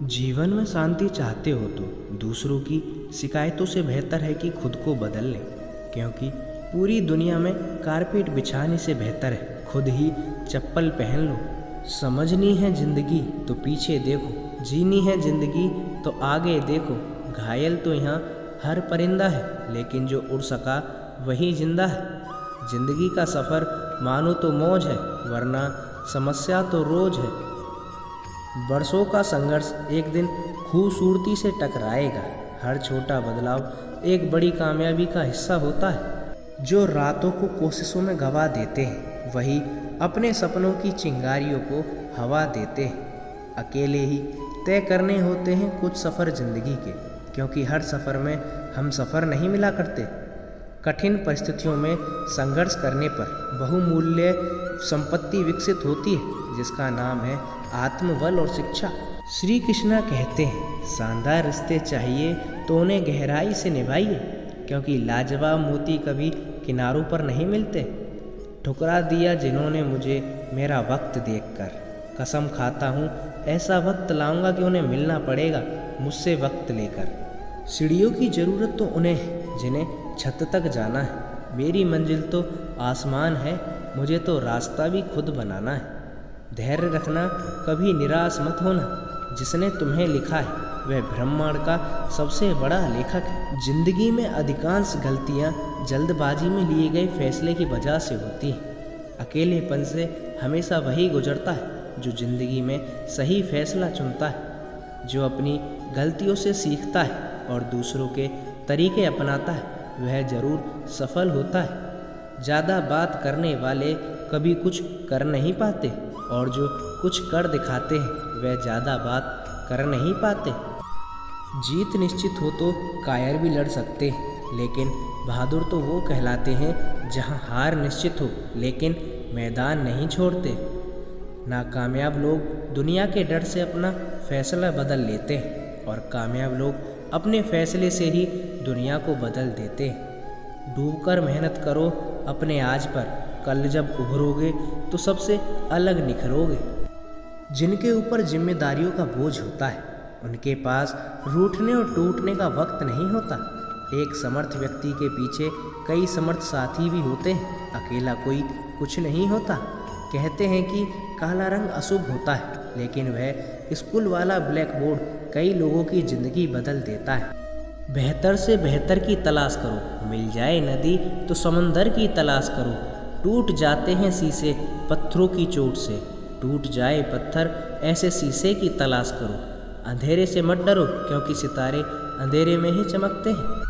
जीवन में शांति चाहते हो तो दूसरों की शिकायतों से बेहतर है कि खुद को बदल लें, क्योंकि पूरी दुनिया में कारपेट बिछाने से बेहतर है खुद ही चप्पल पहन लो। समझनी है जिंदगी तो पीछे देखो, जीनी है जिंदगी तो आगे देखो। घायल तो यहाँ हर परिंदा है, लेकिन जो उड़ सका वही जिंदा है। जिंदगी का सफ़र मानो तो मौज है, वरना समस्या तो रोज है। बरसों का संघर्ष एक दिन खूबसूरती से टकराएगा। हर छोटा बदलाव एक बड़ी कामयाबी का हिस्सा होता है। जो रातों को कोशिशों में गवा देते हैं, वही अपने सपनों की चिंगारियों को हवा देते हैं। अकेले ही तय करने होते हैं कुछ सफ़र ज़िंदगी के, क्योंकि हर सफ़र में हम सफ़र नहीं मिला करते। कठिन परिस्थितियों में संघर्ष करने पर बहुमूल्य संपत्ति विकसित होती है, जिसका नाम है आत्मबल और शिक्षा। श्री कृष्णा कहते हैं, शानदार रिश्ते चाहिए तो उन्हें गहराई से निभाइए, क्योंकि लाजवाब मोती कभी किनारों पर नहीं मिलते। ठुकरा दिया जिन्होंने मुझे मेरा वक्त देखकर, कसम खाता हूँ ऐसा वक्त लाऊंगा कि उन्हें मिलना पड़ेगा मुझसे वक्त लेकर। सीढ़ियों की ज़रूरत तो उन्हें है जिन्हें छत तक जाना है। मेरी मंजिल तो आसमान है, मुझे तो रास्ता भी खुद बनाना है। धैर्य रखना, कभी निराश मत होना। जिसने तुम्हें लिखा है वह ब्रह्मांड का सबसे बड़ा लेखक है। जिंदगी में अधिकांश गलतियां जल्दबाजी में लिए गए फैसले की वजह से होती हैं। अकेलेपन से हमेशा वही गुजरता है जो जिंदगी में सही फैसला चुनता है। जो अपनी गलतियों से सीखता है और दूसरों के तरीके अपनाता है, वह ज़रूर सफल होता है। ज़्यादा बात करने वाले कभी कुछ कर नहीं पाते, और जो कुछ कर दिखाते हैं वह ज़्यादा बात कर नहीं पाते। जीत निश्चित हो तो कायर भी लड़ सकते हैं, लेकिन बहादुर तो वो कहलाते हैं जहां हार निश्चित हो लेकिन मैदान नहीं छोड़ते। नाकामयाब लोग दुनिया के डर से अपना फैसला बदल लेते हैं, और कामयाब लोग अपने फैसले से ही दुनिया को बदल देते हैं। डूबकर मेहनत करो अपने आज पर, कल जब उभरोगे तो सबसे अलग निखरोगे। जिनके ऊपर जिम्मेदारियों का बोझ होता है, उनके पास रूठने और टूटने का वक्त नहीं होता। एक समर्थ व्यक्ति के पीछे कई समर्थ साथी भी होते हैं। अकेला कोई कुछ नहीं होता। कहते हैं कि काला रंग अशुभ होता है, लेकिन वह स्कूल वाला ब्लैक बोर्ड कई लोगों की ज़िंदगी बदल देता है। बेहतर से बेहतर की तलाश करो, मिल जाए नदी तो समंदर की तलाश करो। टूट जाते हैं शीशे पत्थरों की चोट से, टूट जाए पत्थर ऐसे शीशे की तलाश करो। अंधेरे से मत डरो, क्योंकि सितारे अंधेरे में ही चमकते हैं।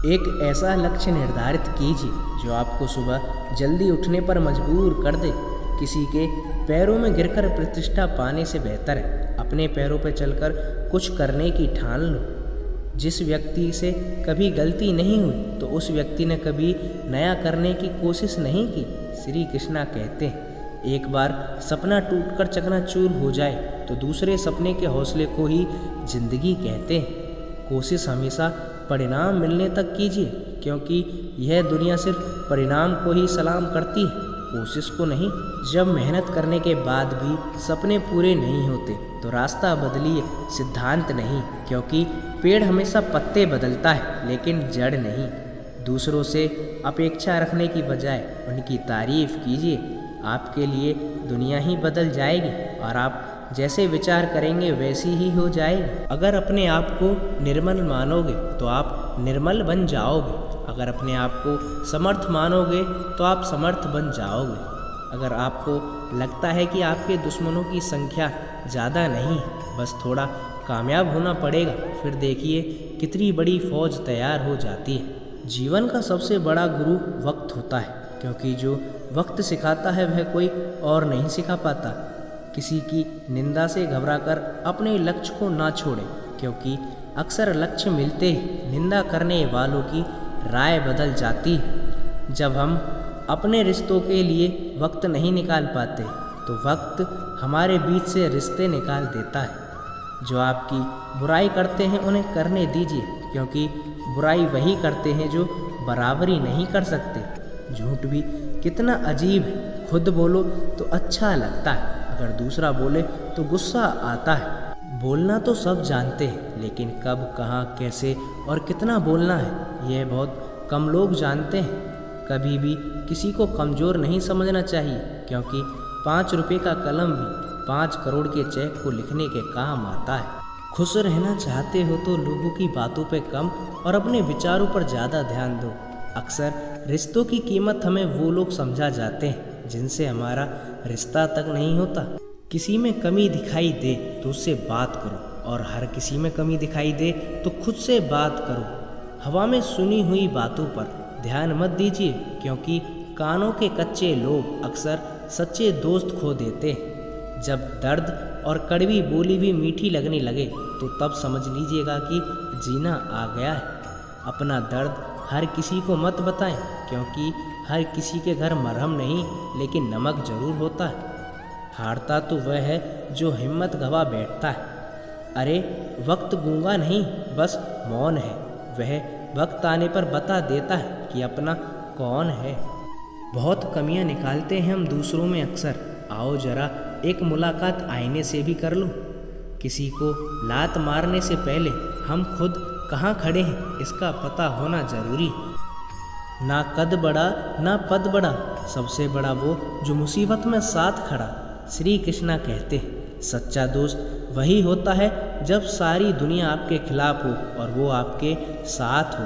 एक ऐसा लक्ष्य निर्धारित कीजिए जो आपको सुबह जल्दी उठने पर मजबूर कर दे। किसी के पैरों में गिरकर प्रतिष्ठा पाने से बेहतर है अपने पैरों पर चलकर कुछ करने की ठान लो। जिस व्यक्ति से कभी गलती नहीं हुई, तो उस व्यक्ति ने कभी नया करने की कोशिश नहीं की। श्री कृष्णा कहते हैं, एक बार सपना टूटकर चकनाचूर हो जाए तो दूसरे सपने के हौसले को ही जिंदगी कहते हैं। कोशिश हमेशा परिणाम मिलने तक कीजिए, क्योंकि यह दुनिया सिर्फ परिणाम को ही सलाम करती है, कोशिश को नहीं। जब मेहनत करने के बाद भी सपने पूरे नहीं होते तो रास्ता बदलिए, सिद्धांत नहीं, क्योंकि पेड़ हमेशा पत्ते बदलता है लेकिन जड़ नहीं। दूसरों से अपेक्षा रखने की बजाय उनकी तारीफ कीजिए। आपके लिए दुनिया ही बदल जाएगी, और आप जैसे विचार करेंगे वैसी ही हो जाएगी। अगर अपने आप को निर्मल मानोगे तो आप निर्मल बन जाओगे। अगर अपने आप को समर्थ मानोगे तो आप समर्थ बन जाओगे। अगर आपको लगता है कि आपके दुश्मनों की संख्या ज़्यादा नहीं है, बस थोड़ा कामयाब होना पड़ेगा, फिर देखिए कितनी बड़ी फौज तैयार हो जाती है। जीवन का सबसे बड़ा गुरु वक्त होता है, क्योंकि जो वक्त सिखाता है वह कोई और नहीं सिखा पाता। किसी की निंदा से घबराकर अपने लक्ष्य को ना छोड़ें, क्योंकि अक्सर लक्ष्य मिलते ही निंदा करने वालों की राय बदल जाती है। जब हम अपने रिश्तों के लिए वक्त नहीं निकाल पाते, तो वक्त हमारे बीच से रिश्ते निकाल देता है। जो आपकी बुराई करते हैं उन्हें करने दीजिए, क्योंकि बुराई वही करते हैं जो बराबरी नहीं कर सकते। झूठ भी कितना अजीब है, खुद बोलो तो अच्छा लगता है, अगर दूसरा बोले तो गुस्सा आता है। बोलना तो सब जानते हैं, लेकिन कब, कहाँ, कैसे और कितना बोलना है यह बहुत कम लोग जानते हैं। कभी भी किसी को कमज़ोर नहीं समझना चाहिए, क्योंकि 5 रुपये का कलम भी 5 करोड़ के चेक को लिखने के काम आता है। खुश रहना चाहते हो तो लोगों की बातों पे कम और अपने विचारों पर ज़्यादा ध्यान दो। अक्सर रिश्तों की कीमत हमें वो लोग समझा जाते हैं जिनसे हमारा रिश्ता तक नहीं होता। किसी में कमी दिखाई दे तो उससे बात करो, और हर किसी में कमी दिखाई दे तो खुद से बात करो। हवा में सुनी हुई बातों पर ध्यान मत दीजिए, क्योंकि कानों के कच्चे लोग अक्सर सच्चे दोस्त खो देते हैं। जब दर्द और कड़वी बोली भी मीठी लगने लगे तो तब समझ लीजिएगा कि जीना आ गया है। अपना दर्द हर किसी को मत बताएं, क्योंकि हर किसी के घर मरहम नहीं लेकिन नमक जरूर होता है। हारता तो वह है जो हिम्मत गवा बैठता है। अरे वक्त गूंगा नहीं, बस मौन है। वह वक्त आने पर बता देता है कि अपना कौन है। बहुत कमियां निकालते हैं हम दूसरों में अक्सर। आओ जरा एक मुलाकात आईने से भी कर लो। किसी को लात मारने से पहले हम खुद कहाँ खड़े हैं इसका पता होना जरूरी। ना कद बड़ा ना पद बड़ा, सबसे बड़ा वो जो मुसीबत में साथ खड़ा। श्री कृष्णा कहते हैं सच्चा दोस्त वही होता है जब सारी दुनिया आपके खिलाफ हो और वो आपके साथ हो।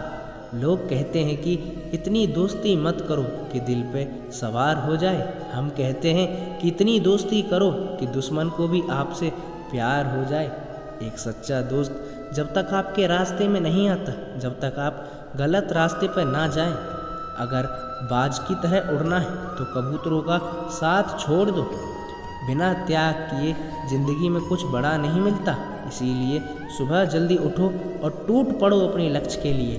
लोग कहते हैं कि इतनी दोस्ती मत करो कि दिल पे सवार हो जाए। हम कहते हैं कि इतनी दोस्ती करो कि दुश्मन को भी आपसे प्यार हो जाए। एक सच्चा दोस्त जब तक आपके रास्ते में नहीं आता, जब तक आप गलत रास्ते पर ना जाएं। अगर बाज की तरह उड़ना है तो कबूतरों का साथ छोड़ दो। बिना त्याग किए जिंदगी में कुछ बड़ा नहीं मिलता। इसीलिए सुबह जल्दी उठो और टूट पड़ो अपने लक्ष्य के लिए।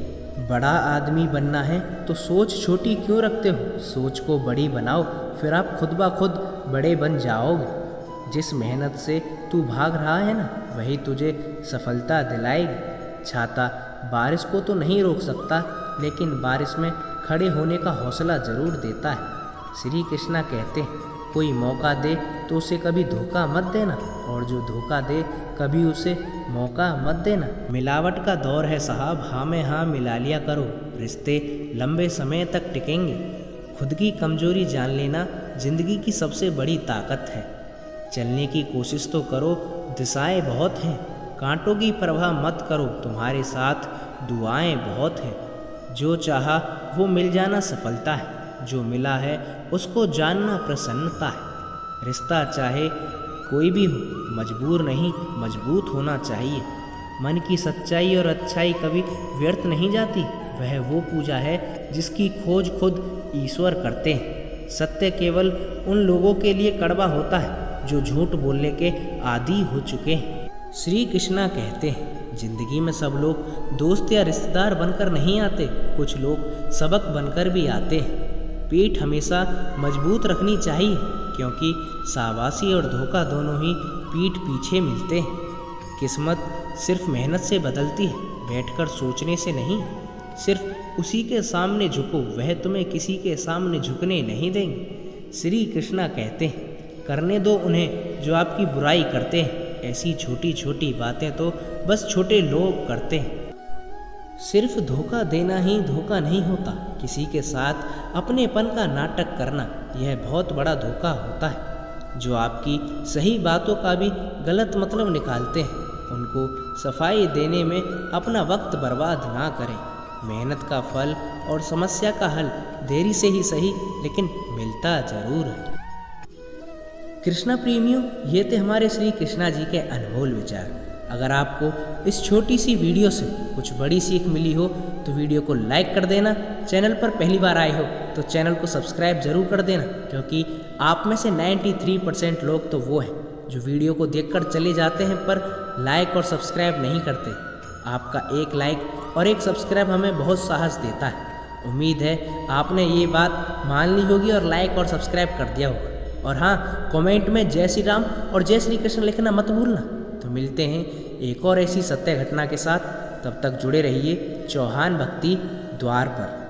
बड़ा आदमी बनना है तो सोच छोटी क्यों रखते हो? सोच को बड़ी बनाओ, फिर आप खुद ब खुद बड़े बन जाओगे। जिस मेहनत से तू भाग रहा है ना, वही तुझे सफलता दिलाएगी। छाता बारिश को तो नहीं रोक सकता, लेकिन बारिश में खड़े होने का हौसला जरूर देता है। श्री कृष्णा कहते हैं कोई मौका दे तो उसे कभी धोखा मत देना, और जो धोखा दे कभी उसे मौका मत देना। मिलावट का दौर है साहब, हाँ में हाँ मिला लिया करो, रिश्ते लंबे समय तक टिकेंगे। खुद की कमजोरी जान लेना जिंदगी की सबसे बड़ी ताकत है। चलने की कोशिश तो करो, दिशाएं बहुत हैं। कांटों की परवाह मत करो, तुम्हारे साथ दुआएं बहुत हैं। जो चाहा वो मिल जाना सफलता है, जो मिला है उसको जानना प्रसन्नता है। रिश्ता चाहे कोई भी हो, मजबूर नहीं मजबूत होना चाहिए। मन की सच्चाई और अच्छाई कभी व्यर्थ नहीं जाती। वह वो पूजा है जिसकी खोज खुद ईश्वर करते हैं। सत्य केवल उन लोगों के लिए कड़वा होता है जो झूठ बोलने के आदी हो चुके हैं। श्री कृष्णा कहते हैं जिंदगी में सब लोग दोस्त या रिश्तेदार बनकर नहीं आते, कुछ लोग सबक बनकर भी आते हैं। पीठ हमेशा मजबूत रखनी चाहिए, क्योंकि शाबाशी और धोखा दोनों ही पीठ पीछे मिलते हैं। किस्मत सिर्फ मेहनत से बदलती है, बैठकर सोचने से नहीं। सिर्फ उसी के सामने झुको, वह तुम्हें किसी के सामने झुकने नहीं देंगे। श्री कृष्णा कहते हैं करने दो उन्हें जो आपकी बुराई करते हैं। ऐसी छोटी छोटी बातें तो बस छोटे लोग करते हैं। सिर्फ धोखा देना ही धोखा नहीं होता, किसी के साथ अपनेपन का नाटक करना यह बहुत बड़ा धोखा होता है। जो आपकी सही बातों का भी गलत मतलब निकालते हैं, उनको सफाई देने में अपना वक्त बर्बाद ना करें। मेहनत का फल और समस्या का हल देरी से ही सही, लेकिन मिलता जरूर है। कृष्णा प्रेमियों, ये थे हमारे श्री कृष्णा जी के अनमोल विचार। अगर आपको इस छोटी सी वीडियो से कुछ बड़ी सीख मिली हो तो वीडियो को लाइक कर देना। चैनल पर पहली बार आए हो तो चैनल को सब्सक्राइब जरूर कर देना, क्योंकि आप में से 93% लोग तो वो हैं जो वीडियो को देखकर चले जाते हैं पर लाइक और सब्सक्राइब नहीं करते। आपका एक लाइक और एक सब्सक्राइब हमें बहुत साहस देता है। उम्मीद है आपने ये बात मान ली होगी और लाइक और सब्सक्राइब कर दिया होगा। और हाँ, कमेंट में जय श्री राम और जय श्री कृष्ण लिखना मत भूलना। तो मिलते हैं एक और ऐसी सत्य घटना के साथ। तब तक जुड़े रहिए चौहान भक्ति द्वार पर।